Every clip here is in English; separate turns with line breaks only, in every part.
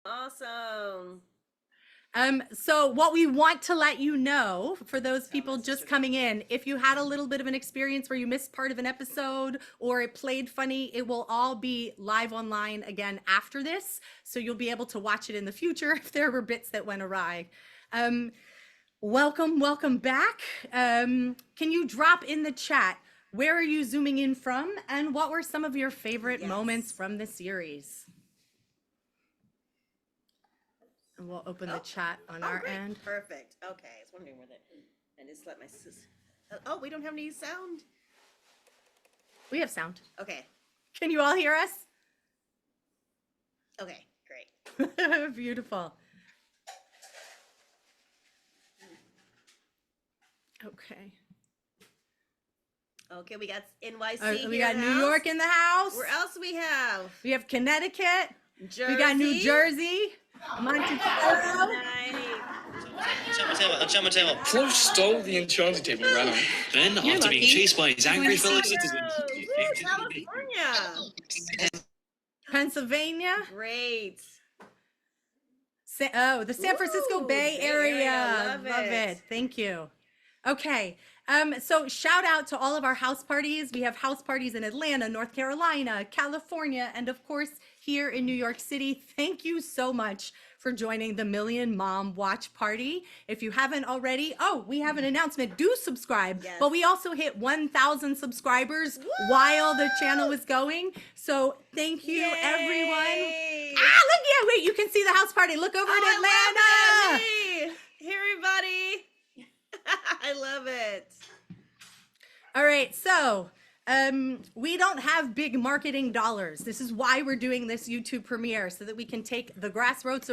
Awesome.
So what we want to let you know for those people just coming in, if you had a little bit of an experience where you missed part of an episode or it played funny, it will all be live online again after this. So you'll be able to watch it in the future if there were bits that went awry. Welcome back. Can you drop in the chat, where are you zooming in from and what were some of your favorite moments from the series? And we'll open the chat on our end.
Perfect. Okay, I was wondering where that. I just let my sis. Oh, we don't have any sound.
We have sound.
Okay.
Can you all hear us?
Okay, great.
Beautiful. Okay.
Okay, we got NYC.
We got New York in the house.
Where else do we have?
We have Connecticut.
Jersey.
We got New Jersey. Monticello.
Flo stole the enchanted table and ran on. Then, after being chased by his angry fellow citizens,
California.
Pennsylvania.
Great.
The San Francisco Bay Area.
Love it.
Thank you. Okay. So shout out to all of our house parties. We have house parties in Atlanta, North Carolina, California, and of course here in New York City. Thank you so much for joining the Million Mom Watch Party. If you haven't already, we have an announcement. Do subscribe. Yes. But we also hit 1,000 subscribers while the channel was going. So thank you, everyone. Wait, you can see the house party. Look over at Atlanta.
Hey, everybody. I love it.
All right, so we don't have big marketing dollars. This is why we're doing this YouTube premiere, so that we can take the grassroots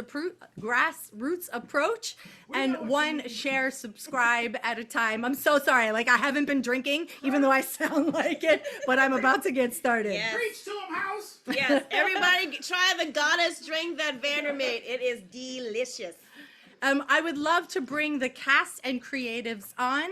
approach and one share, subscribe at a time. I'm so sorry, I haven't been drinking, even though I sound like it, but I'm about to get started.
Yes.
Preach to him, house.
Yes, everybody try the goddess drink that Vander made. It is delicious.
I would love to bring the cast and creatives on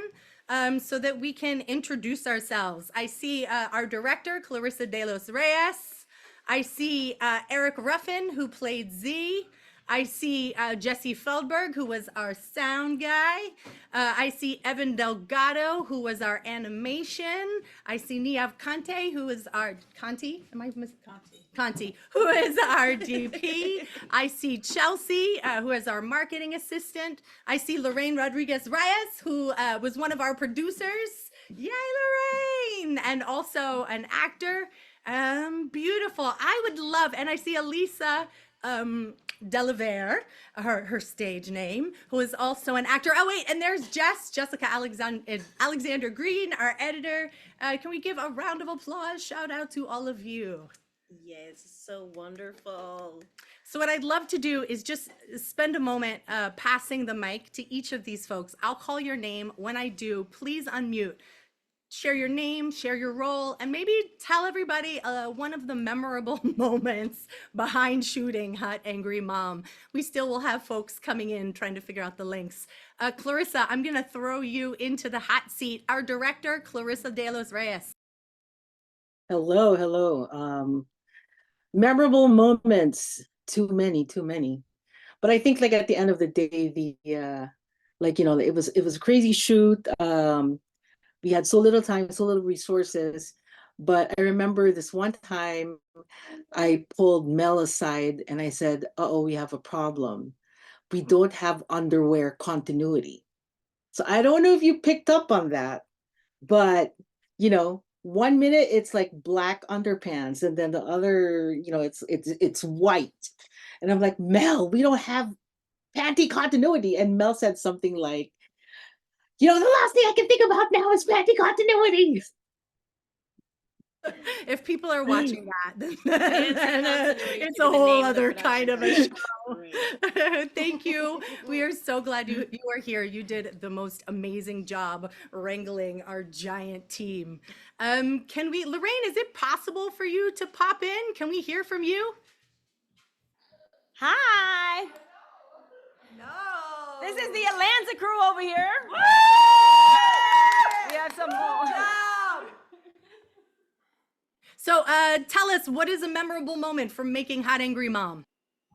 so that we can introduce ourselves. I see our director, Clarissa de los Reyes. I see Eric Ruffin, who played Z. I see Jesse Feldberg, who was our sound guy. I see Evan Delgado, who was our animation. I see Niav Kante, who is our Conti, who is our DP. I see Chelsea, who is our marketing assistant. I see Lorraine Rodriguez Reyes, who was one of our producers. Yay, Lorraine! And also an actor. Beautiful. I would love, and I see Elisa Delavere, her stage name, who is also an actor. Oh wait, and there's Jessica Alexander Green, our editor. Can we give a round of applause? Shout out to all of you.
Yes, so wonderful.
So what I'd love to do is just spend a moment passing the mic to each of these folks. I'll call your name. When I do, please unmute. Share your name, share your role, and maybe tell everybody one of the memorable moments behind shooting Hot Angry Mom. We still will have folks coming in trying to figure out the links. Clarissa, I'm gonna throw you into the hot seat. Our director, Clarissa de los Reyes.
Hello. Memorable moments, too many. But I think at the end of the day, it was a crazy shoot. We had so little time, so little resources. But I remember this one time I pulled Mel aside and I said, we have a problem. We don't have underwear continuity. So I don't know if you picked up on that, but 1 minute it's like black underpants and then the other, it's white. And I'm like, Mel, we don't have panty continuity. And Mel said something like, the last thing I can think about now is panty continuity.
If people are watching that, then it's a whole other kind of a show. Thank you. We are so glad you are here. You did the most amazing job wrangling our giant team. Lorraine, is it possible for you to pop in? Can we hear from you?
Hi.
No.
This is the Atlanta crew over here. Woo! We have some more.
So tell us, what is a memorable moment from making Hot Angry Mom?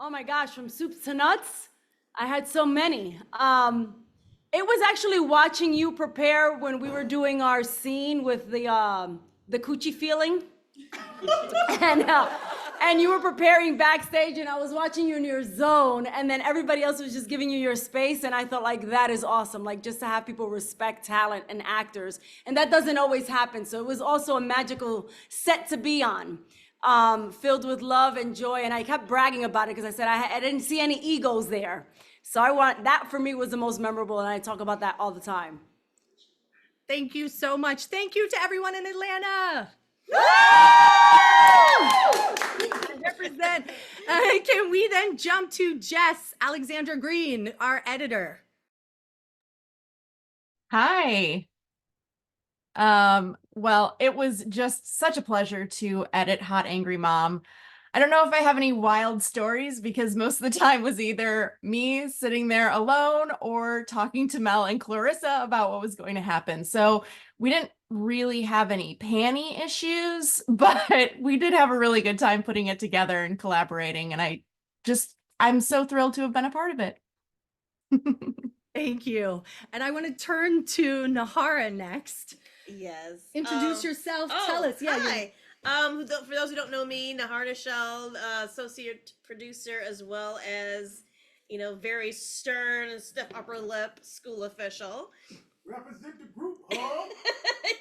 Oh my gosh, from soups to nuts, I had so many. It was actually watching you prepare when we were doing our scene with the coochie feeling, and and you were preparing backstage, and I was watching you in your zone, and then everybody else was just giving you your space, and I thought like that is awesome, like just to have people respect talent and actors, and that doesn't always happen. So it was also a magical set to be on. Filled with love and joy, and I kept bragging about it because I said I didn't see any egos there. So that for me was the most memorable, and I talk about that all the time.
Thank you so much. Thank you to everyone in Atlanta. Represent. Can we then jump to Jess Alexandra Green, our editor?
Hi. Well, it was just such a pleasure to edit Hot Angry Mom. I don't know if I have any wild stories because most of the time was either me sitting there alone or talking to Mel and Clarissa about what was going to happen. So we didn't really have any panty issues, but we did have a really good time putting it together and collaborating. And I'm so thrilled to have been a part of it.
Thank you. And I want to turn to Nahara next.
Yes.
Introduce yourself. Tell us. Yeah.
Hi. For those who don't know me, Nahar Shell, associate producer, as well as, very stern, stiff upper lip school official.
Represent the group, huh?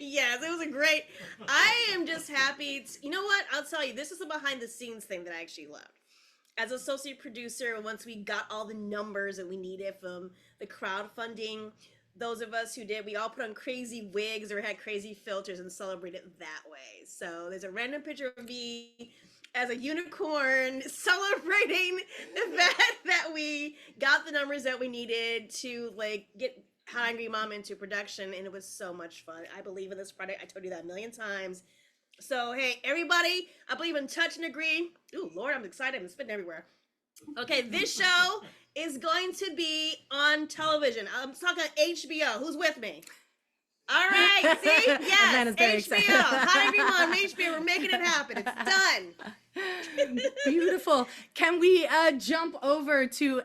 Yes, it was a great. I am just happy. You know what? I'll tell you, this is a behind the scenes thing that I actually loved. As associate producer, once we got all the numbers that we needed from the crowdfunding, those of us who did, we all put on crazy wigs or had crazy filters and celebrated that way. So there's a random picture of me as a unicorn celebrating the fact that we got the numbers that we needed to get Hot Angry Mom into production, and it was so much fun. I believe in this product. I told you that a million times. So, hey, everybody, I believe in touch and agree. Ooh, Lord, I'm excited. I'm spitting everywhere. Okay, this show is going to be on television. I'm talking HBO. Who's with me? All right, see? Yes, HBO. Hot Angry Mom, HBO. We're making it happen. It's done.
Beautiful. Can we jump over to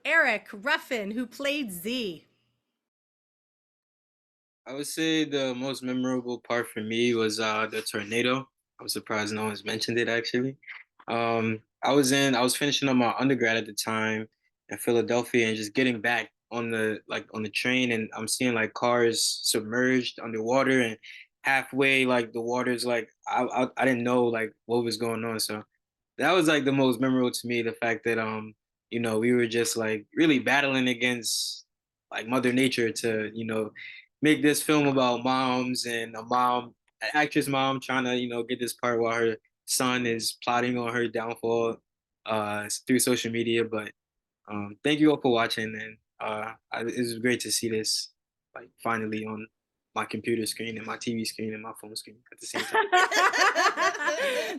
Eric Ruffin, who played Z?
I would say the most memorable part for me was the tornado. I was surprised no one's mentioned it actually. I was finishing up my undergrad at the time in Philadelphia and just getting back on the train, and I'm seeing like cars submerged underwater, and halfway like the water's like I didn't know like what was going on. So that was like the most memorable to me, the fact that we were just like really battling against like Mother Nature to, make this film about moms and an actress mom trying to, get this part while her son is plotting on her downfall through social media. But thank you all for watching, and it was great to see this like finally on my computer screen and my TV screen and my phone screen at the same time.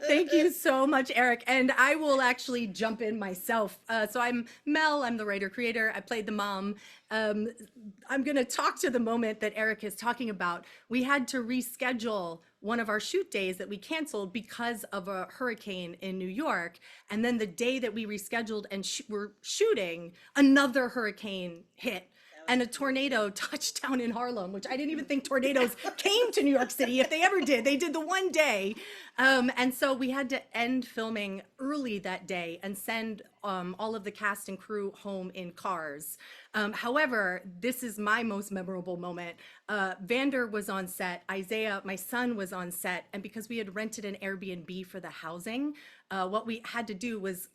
Thank you so much, Eric. And I will actually jump in myself. So I'm Mel, I'm the writer creator. I played the mom. I'm going to talk to the moment that Eric is talking about. We had to reschedule one of our shoot days that we canceled because of a hurricane in New York. And then the day that we rescheduled and were shooting, another hurricane hit. And a tornado touched down in Harlem, which I didn't even think tornadoes came to New York City. If they ever did, they did the one day. And so we had to end filming early that day and send all of the cast and crew home in cars. However, this is my most memorable moment. Vander was on set, Isaiah, my son, was on set. And because we had rented an Airbnb for the housing, what we had to do was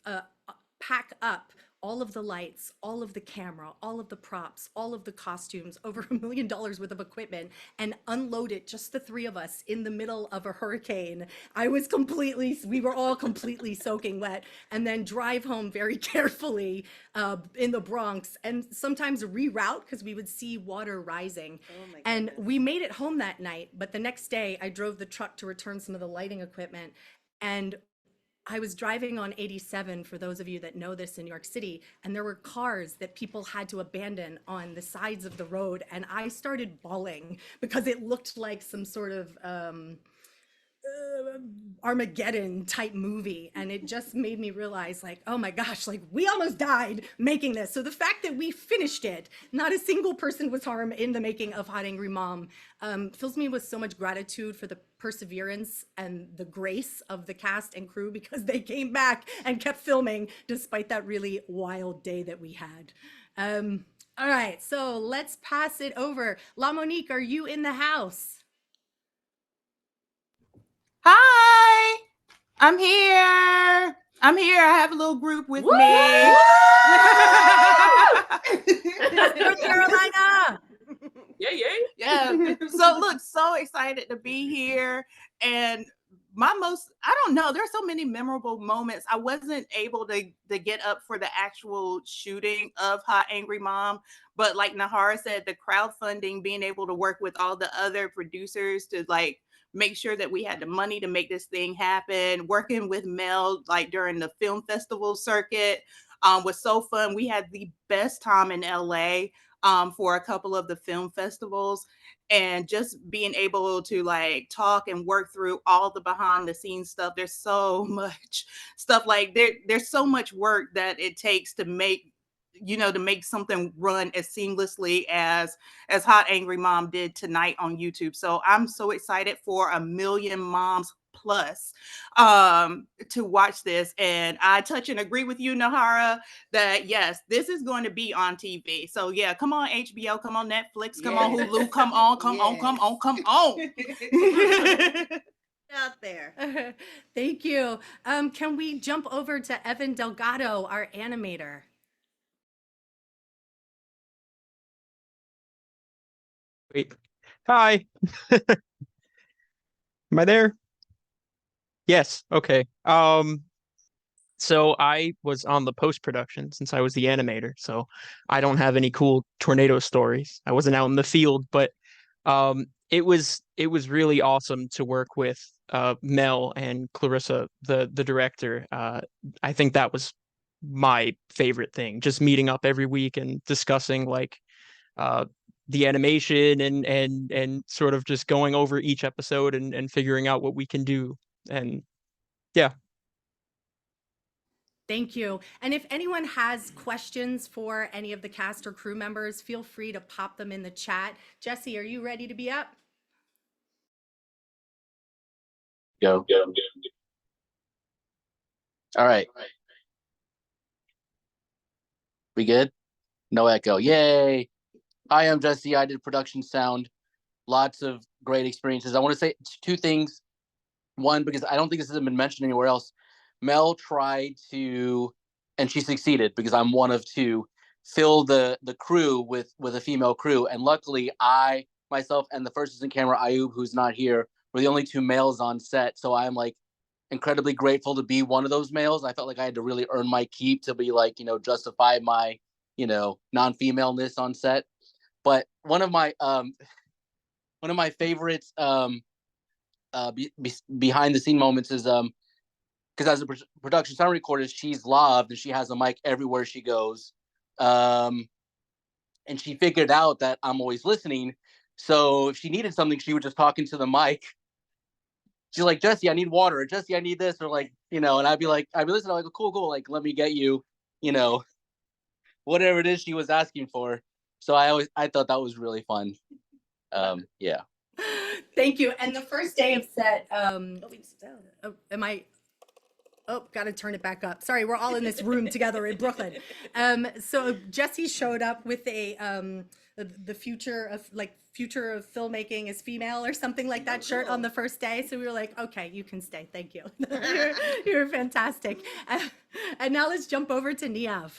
pack up all of the lights, all of the camera, all of the props, all of the costumes, over $1 million worth of equipment, and unload it, just the three of us, in the middle of a hurricane. We were all completely soaking wet, and then drive home very carefully in the Bronx, and sometimes reroute because we would see water rising.
Oh my
And
goodness.
we made it home that night, but the next day I drove the truck to return some of the lighting equipment, and I was driving on 87, for those of you that know this, in New York City, and there were cars that people had to abandon on the sides of the road, and I started bawling because it looked like some sort of Armageddon type movie, and it just made me realize, like, oh my gosh, like we almost died making this. So the fact that we finished it, not a single person was harmed in the making of Hot Angry Mom, fills me with so much gratitude for the perseverance and the grace of the cast and crew, because they came back and kept filming despite that really wild day that we had. All right, so let's pass it over. La Monique, are you in the house?
Hi, I'm here. I'm here. I have a little group with me.
North Carolina.
Yeah. So look, so excited to be here. And I don't know, there's so many memorable moments. I wasn't able to get up for the actual shooting of Hot Angry Mom, but like Nahara said, the crowdfunding, being able to work with all the other producers to like make sure that we had the money to make this thing happen, working with Mel like during the film festival circuit was so fun. We had the best time in LA for a couple of the film festivals, and just being able to like talk and work through all the behind the scenes stuff. There's so much stuff, like there's so much work that it takes to make something run as seamlessly as Hot Angry Mom did tonight on YouTube. So I'm so excited for 1 million moms plus to watch this. And I touch and agree with you, Nahara, that yes, this is going to be on TV. So yeah, come on HBO, come on Netflix, come on Hulu, come on.
Out there.
Thank you. Can we jump over to Evan Delgado, our animator?
Wait. Hi. Am I there? Yes. Okay. So I was on the post-production since I was the animator, so I don't have any cool tornado stories. I wasn't out in the field, but it was really awesome to work with Mel and Clarissa, the director. I think that was my favorite thing, just meeting up every week and discussing like uh the animation and sort of just going over each episode and figuring out what we can do. And yeah.
Thank you. And if anyone has questions for any of the cast or crew members, feel free to pop them in the chat. Jesse, are you ready to be up?
Go. All right. We good? No echo. Yay. Hi, I'm Jesse. I did production sound. Lots of great experiences. I want to say two things. One, because I don't think this has been mentioned anywhere else. Mel tried to, and she succeeded because I'm one of two, fill the crew with a female crew. And luckily, I, myself, and the first assistant camera, Ayub, who's not here, were the only two males on set. So I'm like incredibly grateful to be one of those males. I felt like I had to really earn my keep to be like, justify my, non-femaleness on set. But one of my favorites behind the scene moments is because as a production sound recorder, she's loved and she has a mic everywhere she goes. And she figured out that I'm always listening. So if she needed something, she would just talk into the mic. She's like, Jesse, I need water. Or, Jesse, I need this. Or like, and I'd be listening. I'm like, cool. Like, let me get you, whatever it is she was asking for. So I thought that was really fun. Yeah.
Thank you. And the first day of set, gotta turn it back up. Sorry, we're all in this room together in Brooklyn. So Jesse showed up with the future of filmmaking is female or something like that shirt on the first day. So we were like, okay, you can stay. Thank you. You're fantastic. And now let's jump over to Niav.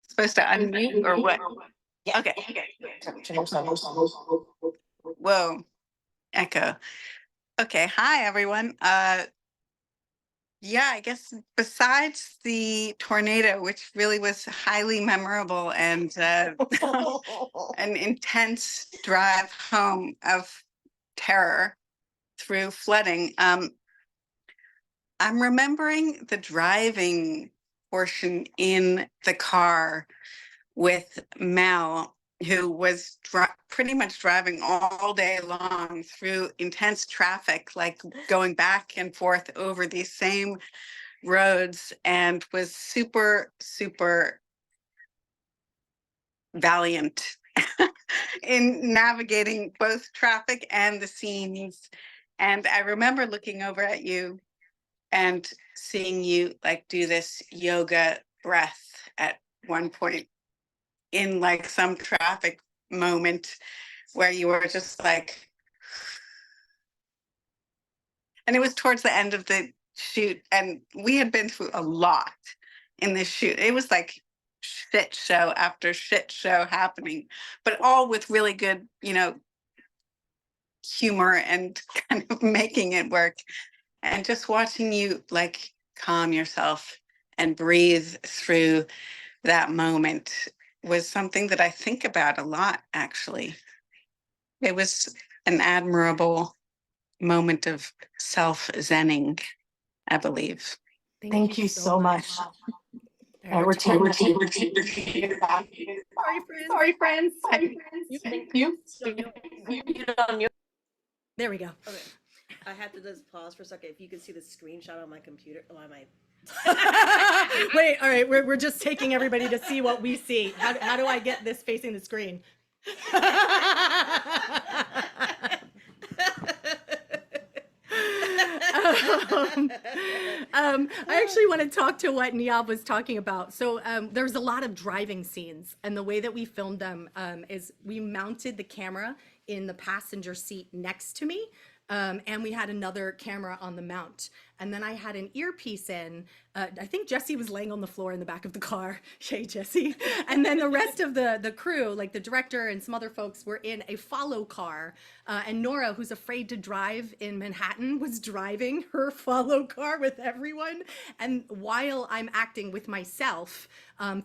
Supposed to unmute or what? Okay. Whoa. Echo. Okay. Hi, everyone. Yeah, I guess besides the tornado, which really was highly memorable and an intense drive home of terror through flooding, I'm remembering the driving portion in the car with Mel, who was pretty much driving all day long through intense traffic, like going back and forth over these same roads, and was super, super valiant in navigating both traffic and the scenes. And I remember looking over at you and seeing you like do this yoga breath at one point in like some traffic moment where you were just like, and it was towards the end of the shoot, and we had been through a lot in this shoot. It was like shit show after shit show happening, but all with really good, you know, humor and kind of making it work. And just watching you like calm yourself and breathe through that moment was something that I think about a lot, actually. It was an admirable moment of self-zenning, I believe.
Thank you so much.
All
All right,
right,
we're taking
sorry, friends.
Thank you.
There we go.
Okay. I had to just pause for a second. If you could see the screenshot on my computer, on my.
Wait, all right, we're just taking everybody to see what we see. How do I get this facing the screen? I actually want to talk to what Niamh was talking about. So there's a lot of driving scenes, and the way that we filmed them is we mounted the camera in the passenger seat next to me. And we had another camera on the mount. And then I had an earpiece in. I think Jesse was laying on the floor in the back of the car. Yay, Jesse. And then the rest of the crew, like the director and some other folks, were in a follow car. And Nora, who's afraid to drive in Manhattan, was driving her follow car with everyone. And while I'm acting with myself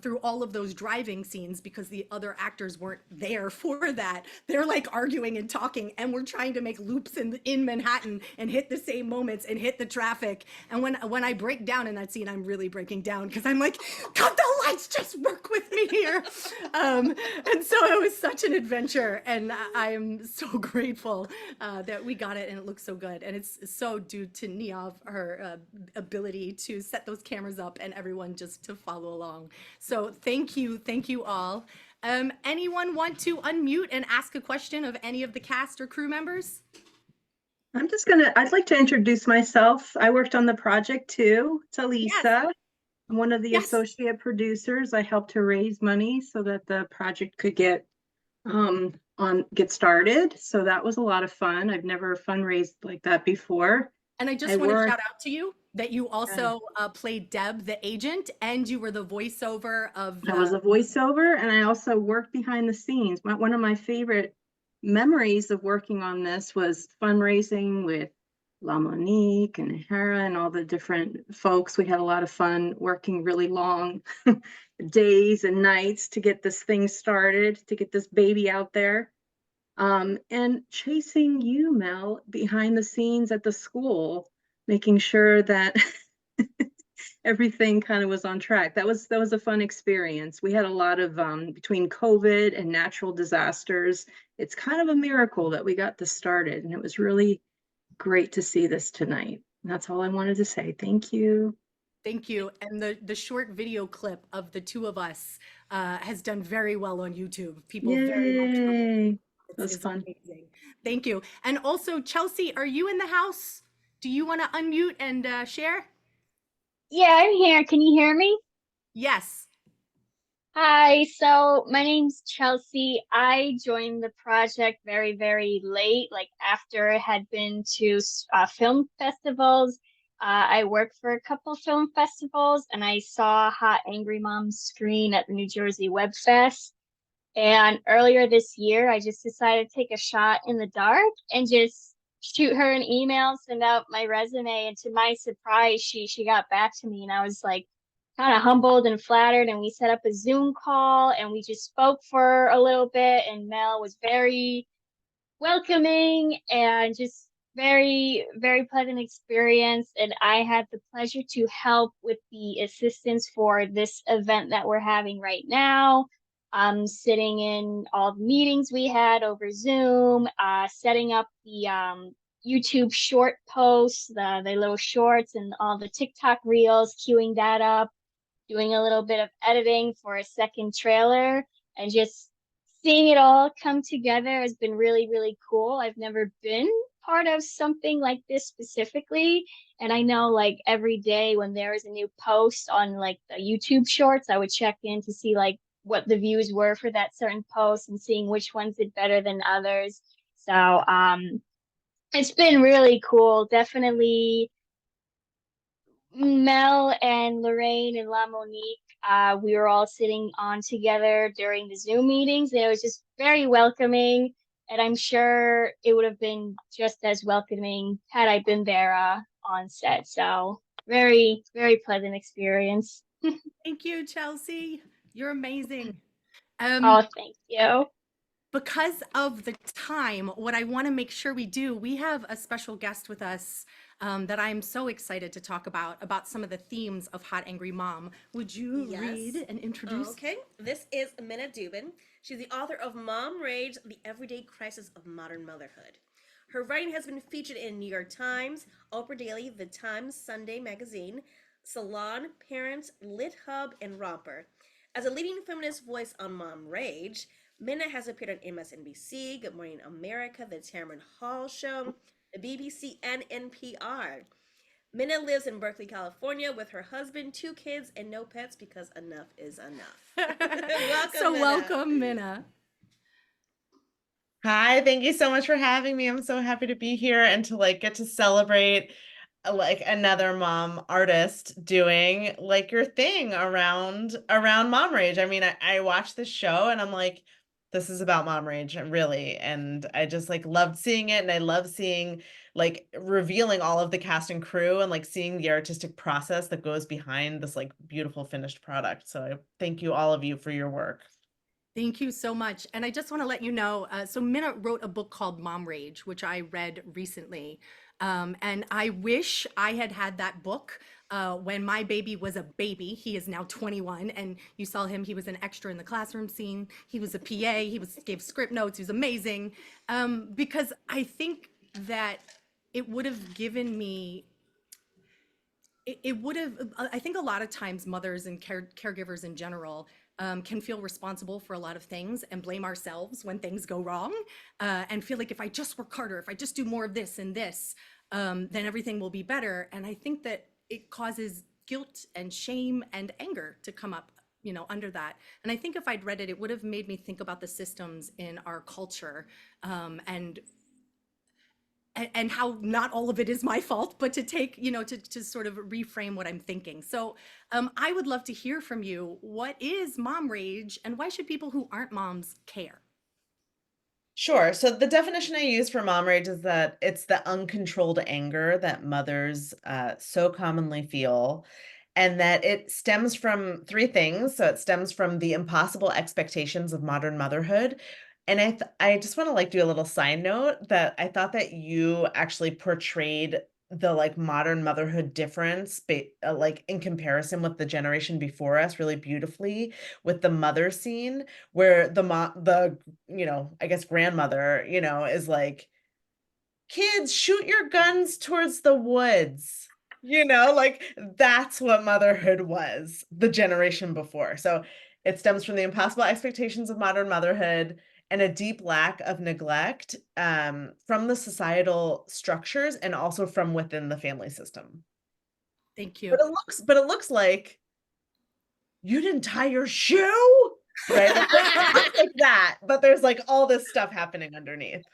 through all of those driving scenes, because the other actors weren't there for that, they're like arguing and talking, and we're trying to make loops in Manhattan and hit the same moments and hit the traffic. And when I break down in that scene, I'm really breaking down because I'm like, cut the lights, just work with me here. And so it was such an adventure, and I am so grateful that we got it and it looks so good. And it's so due to Niamh, her ability to set those cameras up and everyone just to follow along. So thank you all. Anyone want to unmute and ask a question of any of the cast or crew members?
I'd like to introduce myself. I worked on the project too. It's Elisa.
Yes.
I'm one of the associate producers. I helped to raise money so that the project could get started. So that was a lot of fun. I've never fundraised like that before.
And I just want to shout out to you that you also played Deb, the agent, and you were the voiceover of.
I was a voiceover, and I also worked behind the scenes. One of my favorite memories of working on this was fundraising with La Monique and Hera and all the different folks. We had a lot of fun working really long days and nights to get this thing started, to get this baby out there. And chasing you, Mel, behind the scenes at the school, making sure that everything kind of was on track. That was a fun experience. We had a lot of between COVID and natural disasters. It's kind of a miracle that we got this started, and it was really great to see this tonight. And that's all I wanted to say. Thank you.
Thank you. And the short video clip of the two of us has done very well on YouTube. People very much.
That's fun.
Amazing. Thank you. And also, Chelsea, are you in the house? Do you want to unmute and share?
Yeah, I'm here. Can you hear me?
Yes.
Hi, so my name's Chelsea. I joined the project very, very late, like after I had been to film festivals. I worked for a couple film festivals, and I saw Hot Angry Mom screen at the New Jersey Web Fest. And earlier this year, I just decided to take a shot in the dark and just shoot her an email, send out my resume. And to my surprise, she got back to me, and I was like kind of humbled and flattered. And we set up a Zoom call, and we just spoke for a little bit. And Mel was very welcoming and just very, very pleasant experience. And I had the pleasure to help with the assistance for this event that we're having right now. sitting in all the meetings we had over Zoom, setting up the YouTube short posts, the little shorts and all the TikTok reels, queuing that up, doing a little bit of editing for a second trailer, and just seeing it all come together has been really, really cool. I've never been part of something like this specifically. And I know like every day when there is a new post on like the YouTube shorts, I would check in to see like what the views were for that certain post and seeing which ones did better than others. So it's been really cool. Definitely Mel and Lorraine and La Monique, we were all sitting on together during the Zoom meetings. And it was just very welcoming. And I'm sure it would have been just as welcoming had I been there on set. So very, very pleasant experience.
Thank you, Chelsea. You're amazing.
Oh, thank you.
Because of the time, what I want to make sure we do, we have a special guest with us that I'm so excited to talk about some of the themes of Hot Angry Mom. Would you read and introduce?
Okay, this is Minna Dubin. She's the author of Mom Rage, The Everyday Crisis of Modern Motherhood. Her writing has been featured in New York Times, Oprah Daily, The Times Sunday Magazine, Salon, Parents, Lit Hub, and Romper. As a leading feminist voice on Mom Rage, Minna has appeared on MSNBC, Good Morning America, The Tamron Hall Show, the BBC, and NPR. Minna lives in Berkeley, California with her husband, 2 kids, and no pets because enough is enough. Welcome, Minna.
Welcome, Minna.
Hi, thank you so much for having me. I'm so happy to be here and to like get to celebrate like another mom artist doing like your thing around mom rage. I mean, I watched this show and I'm like, this is about mom rage, really. And I just like loved seeing it. And I love seeing like revealing all of the cast and crew and like seeing the artistic process that goes behind this like beautiful finished product. So I thank you all of you for your work.
Thank you so much. And I just want to let you know, so Minna wrote a book called Mom Rage, which I read recently. And I wish I had had that book when my baby was a baby. He is now 21, and you saw him. He was an extra in the classroom scene. He was a PA. Gave script notes. He was amazing. Because I think that it would have given me it would have, I think a lot of times mothers and caregivers in general can feel responsible for a lot of things and blame ourselves when things go wrong, and feel like if I just work harder, if I just do more of this and this, then everything will be better. And I think that it causes guilt and shame and anger to come up, under that. And I think if I'd read it, it would have made me think about the systems in our culture, and how not all of it is my fault, but to take, to sort of reframe what I'm thinking. So I would love to hear from you. What is mom rage, and why should people who aren't moms care?
Sure. So the definition I use for mom rage is that it's the uncontrolled anger that mothers so commonly feel, and that it stems from 3 things. So it stems from the impossible expectations of modern motherhood. And I just want to like do a little side note that I thought that you actually portrayed the like modern motherhood difference like in comparison with the generation before us really beautifully with the mother scene where the I guess grandmother is like, kids, shoot your guns towards the woods. Like that's what motherhood was the generation before. So it stems from the impossible expectations of modern motherhood and a deep lack of neglect from the societal structures and also from within the family system.
Thank you.
But it looks like you didn't tie your shoe, right? It looks like that, but there's like all this stuff happening underneath.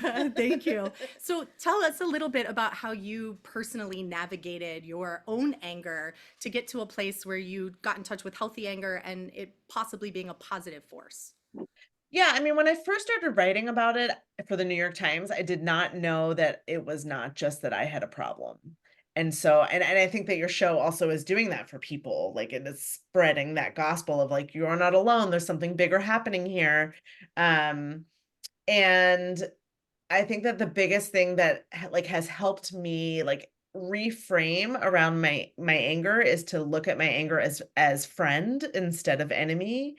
Thank you. So tell us a little bit about how you personally navigated your own anger to get to a place where you got in touch with healthy anger and it possibly being a positive force.
Yeah, I mean, when I first started writing about it for the New York Times, I did not know that it was not just that I had a problem. And so, and I think that your show also is doing that for people. Like it is spreading that gospel of like, you're not alone. There's something bigger happening here. And I think that the biggest thing that like has helped me like reframe around my anger is to look at my anger as friend instead of enemy,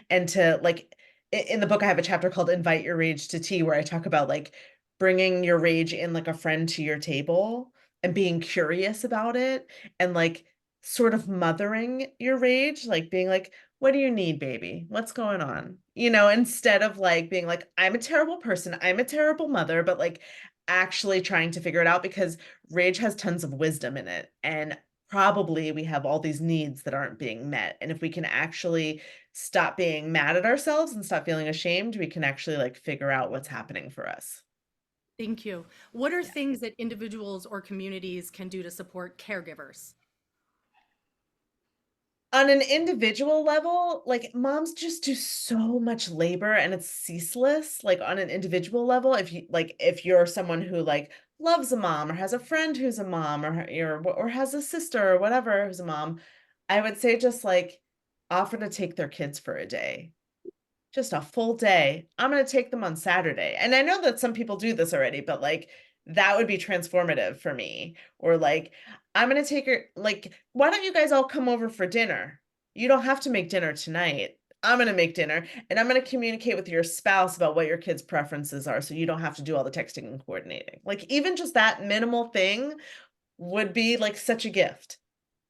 and to like in the book I have a chapter called Invite Your Rage to Tea, where I talk about like bringing your rage in like a friend to your table and being curious about it, and like sort of mothering your rage, like being like, what do you need, baby? What's going on? Instead of like being like, I'm a terrible person, I'm a terrible mother, but like actually trying to figure it out, because rage has tons of wisdom in it. And probably we have all these needs that aren't being met. And if we can actually stop being mad at ourselves and stop feeling ashamed, we can actually like figure out what's happening for us.
Thank you. What are things that individuals or communities can do to support caregivers?
On an individual level, like moms just do so much labor and it's ceaseless. Like on an individual level, if you're someone who like loves a mom or has a friend who's a mom, or has a sister or whatever who's a mom, I would say just like offer to take their kids for a day. Just a full day. I'm going to take them on Saturday. And I know that some people do this already, but like that would be transformative for me. Or like, I'm going to take her, like, why don't you guys all come over for dinner? You don't have to make dinner tonight. I'm going to make dinner, and I'm going to communicate with your spouse about what your kids' preferences are, so you don't have to do all the texting and coordinating. Like, even just that minimal thing would be like such a gift.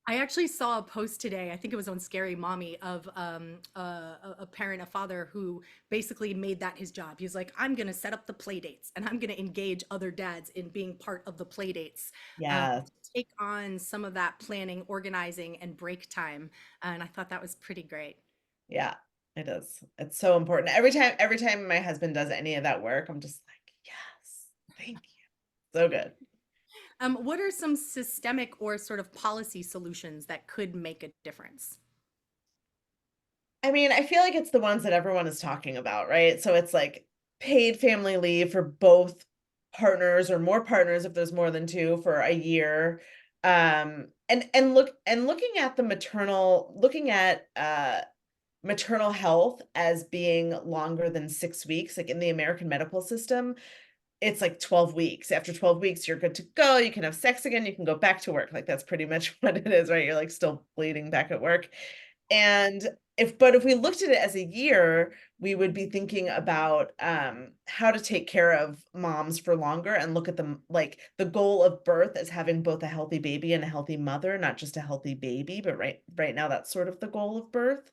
I actually saw a post today, I think it was on Scary Mommy, of a parent, a father who basically made that his job. He's like, I'm going to set up the play dates and I'm going to engage other dads in being part of the play dates.
Yeah.
Take on some of that planning, organizing, and break time. And I thought that was pretty great.
Yeah, it is. It's so important. Every time my husband does any of that work, I'm just like, yes, thank you. So good.
What are some systemic or sort of policy solutions that could make a difference?
I mean, I feel like it's the ones that everyone is talking about, right? So it's like paid family leave for both partners, or more partners if there's more than two, for a year. Looking at maternal health as being longer than 6 weeks. Like in the American medical system, it's like 12 weeks. After 12 weeks, you're good to go. You can have sex again. You can go back to work. Like that's pretty much what it is, right? You're like still bleeding back at work. And if we looked at it as a year, we would be thinking about how to take care of moms for longer, and look at them like the goal of birth as having both a healthy baby and a healthy mother, not just a healthy baby, but right now that's sort of the goal of birth.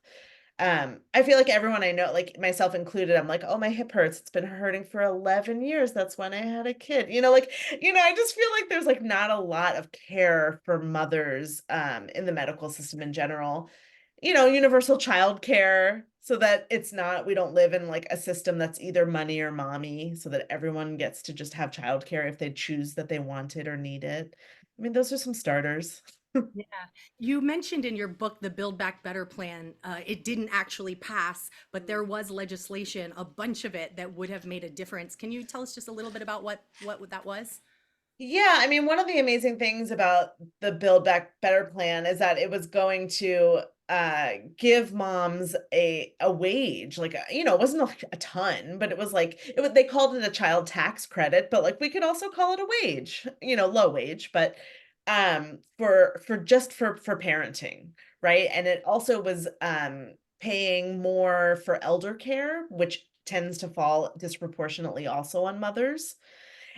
I feel like everyone I know, like myself included, I'm like, oh, my hip hurts. It's been hurting for 11 years. That's when I had a kid. I just feel like there's like not a lot of care for mothers in the medical system in general. Universal child care, so that we don't live in like a system that's either money or mommy, so that everyone gets to just have childcare if they choose that they want it or need it. I mean, those are some starters.
Yeah. You mentioned in your book the Build Back Better plan. It didn't actually pass, but there was legislation, a bunch of it, that would have made a difference. Can you tell us just a little bit about what that was?
Yeah, I mean, one of the amazing things about the Build Back Better plan is that it was going to give moms a wage. Like, it wasn't like a ton, but it was like they called it a child tax credit, but like we could also call it a wage, low wage, but for parenting, right? And it also was paying more for elder care, which tends to fall disproportionately also on mothers.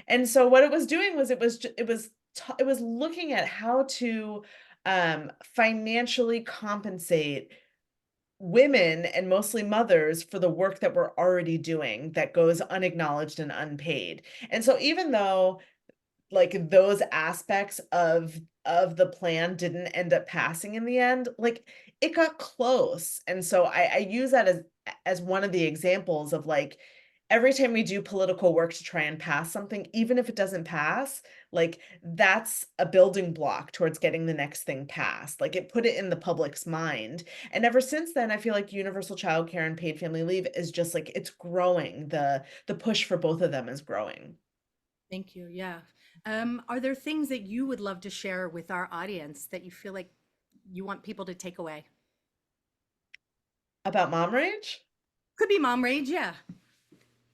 And so what it was doing was it was looking at how to financially compensate women, and mostly mothers, for the work that we're already doing that goes unacknowledged and unpaid. And so even though like those aspects of the plan didn't end up passing in the end, like it got close. And so I use that as one of the examples of like, every time we do political work to try and pass something, even if it doesn't pass, like that's a building block towards getting the next thing passed. Like it put it in the public's mind. And ever since then, I feel like universal childcare and paid family leave is just like, it's growing. The push for both of them is growing.
Thank you. Yeah. Are there things that you would love to share with our audience that you feel like you want people to take away?
About mom rage?
Could be mom rage, yeah.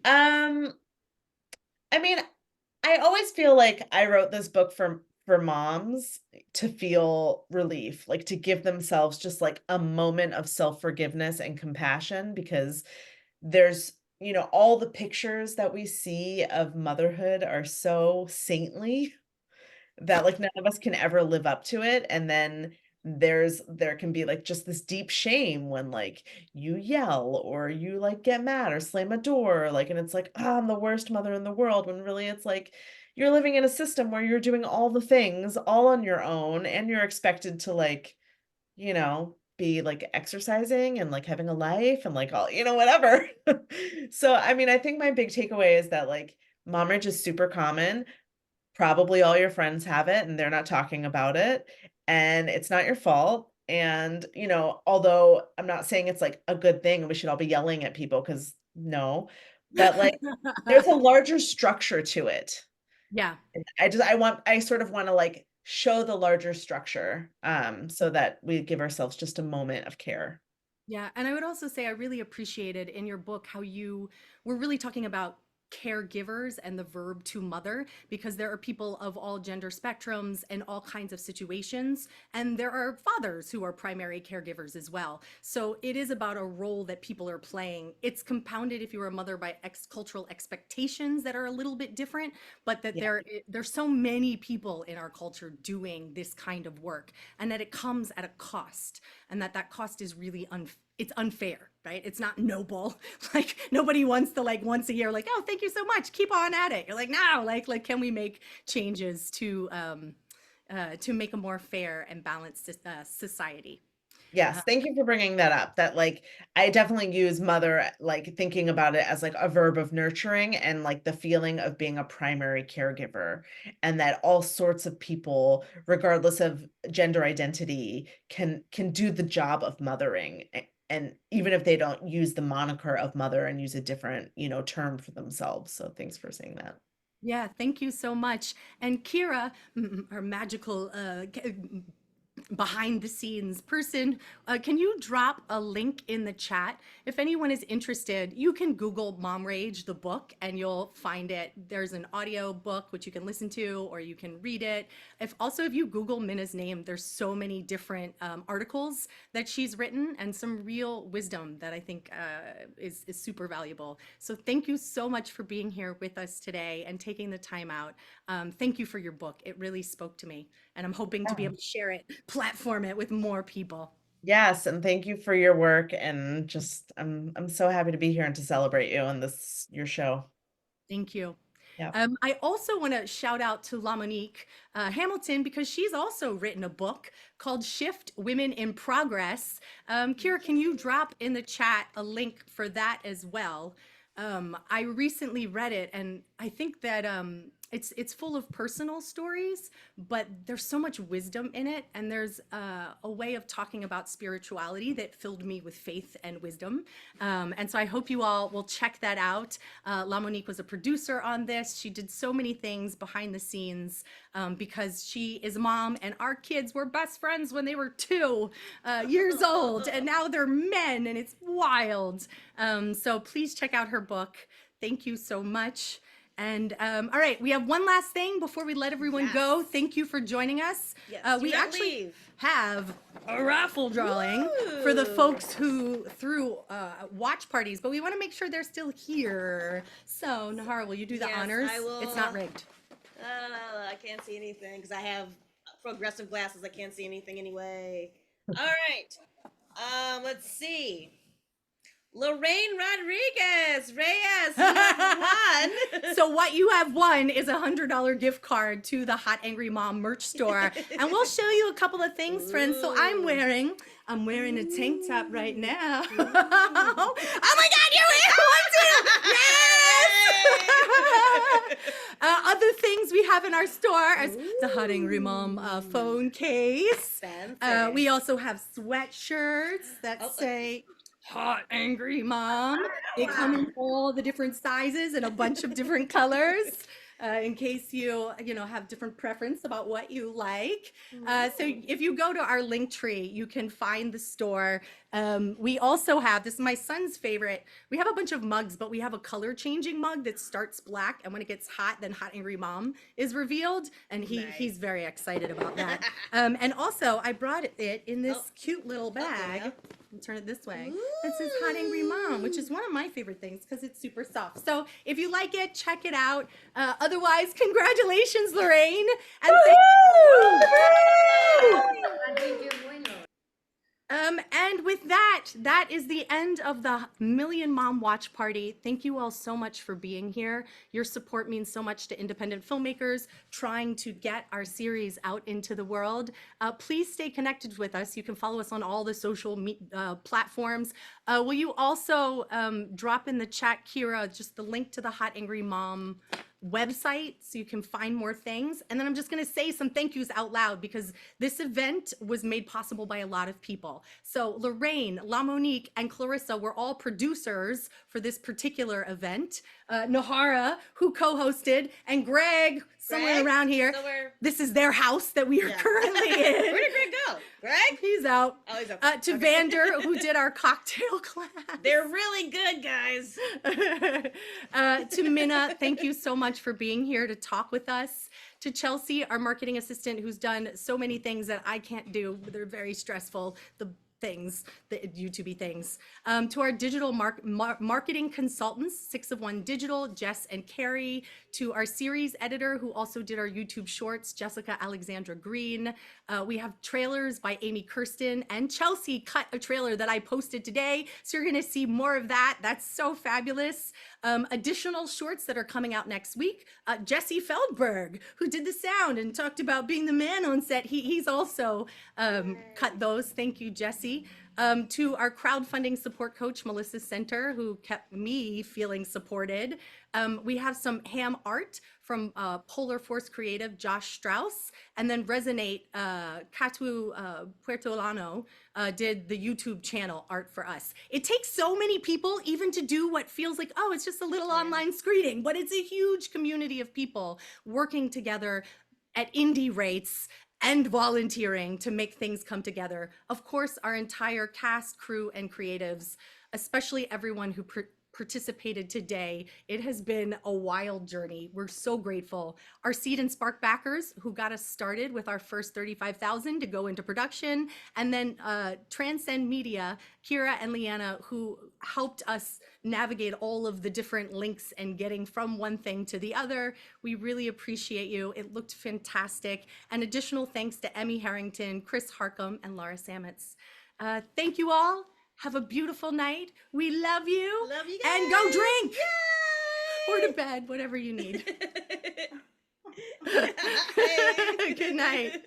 I mean, I always feel like I wrote this book for moms to feel relief, like to give themselves just like a moment of self-forgiveness and compassion, because there's, all the pictures that we see of motherhood are so saintly that like none of us can ever live up to it. And then there can be like just this deep shame when like you yell or you like get mad or slam a door, like, and it's like, I'm the worst mother in the world, when really it's like you're living in a system where you're doing all the things all on your own, and you're expected to like, be like exercising and like having a life and like all, whatever. So I mean, I think my big takeaway is that like mom rage is super common. Probably all your friends have it and they're not talking about it, and it's not your fault. And, although I'm not saying it's like a good thing and we should all be yelling at people, because no, but like there's a larger structure to it.
Yeah.
And I sort of want to like show the larger structure, so that we give ourselves just a moment of care.
Yeah, and I would also say I really appreciated in your book how you were really talking about caregivers and the verb to mother, because there are people of all gender spectrums and all kinds of situations, and there are fathers who are primary caregivers as well. So it is about a role that people are playing. It's compounded if you are a mother by cultural expectations that are a little bit different, but that
Yeah.
there's so many people in our culture doing this kind of work, and that it comes at a cost, and that cost is really it's unfair, right? It's not noble. Like nobody wants to like once a year, like, oh, thank you so much, keep on at it. You're like, no, like can we make changes to make a more fair and balanced society?
Yes, thank you for bringing that up. That like I definitely use mother, like thinking about it as like a verb of nurturing and like the feeling of being a primary caregiver, and that all sorts of people, regardless of gender identity, can do the job of mothering. And even if they don't use the moniker of mother and use a different, term for themselves. So thanks for saying that.
Yeah, thank you so much. And Kira, our magical behind the scenes person, can you drop a link in the chat? If anyone is interested, you can Google Mom Rage, the book, and you'll find it. There's an audio book which you can listen to, or you can read it. If you Google Minna's name, there's so many different articles that she's written, and some real wisdom that I think is super valuable. So thank you so much for being here with us today and taking the time out. Thank you for your book. It really spoke to me, and I'm hoping to be able to share it, platform it with more people.
Yes, and thank you for your work, and just I'm so happy to be here and to celebrate you on your show.
Thank you.
Yeah.
I also want to shout out to LaMonique Hamilton, because she's also written a book called Shift Women in Progress. Kira, can you drop in the chat a link for that as well? I recently read it, and I think that it's full of personal stories, but there's so much wisdom in it, and there's a way of talking about spirituality that filled me with faith and wisdom. And so I hope you all will check that out. LaMonique was a producer on this. She did so many things behind the scenes, because she is a mom, and our kids were best friends when they were 2 years old, and now they're men, and it's wild. So please check out her book. Thank you so much. And all right, we have one last thing before we let everyone go. Thank you for joining us.
Yes,
We
do not
actually
leave.
have a raffle drawing for the folks who threw watch parties, but we want to make sure they're still here. So Nahara, will you do the
Yes,
honors?
I will.
It's not rigged.
I can't see anything because I have progressive glasses. I can't see anything anyway. All right. Let's see. Lorraine Rodriguez, Reyes, you have won.
So what you have won is $100 gift card to the Hot Angry Mom merch store, and we'll show you a couple of things, friends. So I'm wearing a tank top right now. Oh my God, you're wearing one too! Yes! Other things we have in our store is the Hot Angry Mom phone case. We also have sweatshirts that say Hot Angry Mom. They come in all the different sizes and a bunch of different colors. in case you have different preference about what you like. So if you go to our link tree, you can find the store. We also have, this is my son's favorite, we have a bunch of mugs, but we have a color changing mug that starts black, and when it gets hot, then Hot Angry Mom is revealed, and he's very excited about that. And also I brought it in this cute little bag. I'll turn it this way. It says Hot Angry Mom, which is one of my favorite things because it's super soft. So if you like it, check it out. Otherwise, congratulations, Lorraine. And and with that, that is the end of the Million Mom Watch Party. Thank you all so much for being here. Your support means so much to independent filmmakers trying to get our series out into the world. Please stay connected with us. You can follow us on all the social platforms. Will you also drop in the chat, Kira, just the link to the Hot Angry Mom website so you can find more things? And then I'm just going to say some thank yous out loud because this event was made possible by a lot of people. So Lorraine, La Monique, and Clarissa were all producers for this particular event. Nahara, who co-hosted, and Greg, somewhere around here. This is their house that we are currently in.
Where did Greg go? Greg?
He's out.
Oh, he's out.
To Vander, who did our cocktail class.
They're really good, guys.
To Minna, thank you so much for being here to talk with us. To Chelsea, our marketing assistant, who's done so many things that I can't do. They're very stressful. The YouTube things. To our digital marketing consultants, 6 of 1 Digital, Jess and Carrie. To our series editor, who also did our YouTube shorts, Jessica Alexandra Green. We have trailers by Amy Kirsten, and Chelsea cut a trailer that I posted today. So you're gonna see more of that. That's so fabulous. Additional shorts that are coming out next week. Jesse Feldberg, who did the sound and talked about being the man on set, he's also cut those. Thank you, Jesse. To our crowdfunding support coach, Melissa Center, who kept me feeling supported. We have some ham art from Polar Force Creative, Josh Strauss, and then Resonate, Catu Puertolano did the YouTube channel art for us. It takes so many people even to do what feels like, oh, it's just a little online screening, but it's a huge community of people working together at indie rates and volunteering to make things come together. Of course, our entire cast, crew, and creatives, especially everyone who participated today. It has been a wild journey. We're so grateful. Our Seed and Spark backers, who got us started with our first 35,000 to go into production, and then Transcend Media, Kira and Leanna, who helped us navigate all of the different links and getting from one thing to the other. We really appreciate you. It looked fantastic. And additional thanks to Emmy Harrington, Chris Harcum, and Laura Sametz. Thank you all. Have a beautiful night. We love you.
Love you guys.
And go drink.
Yay!
Or to bed, whatever you need. Good night.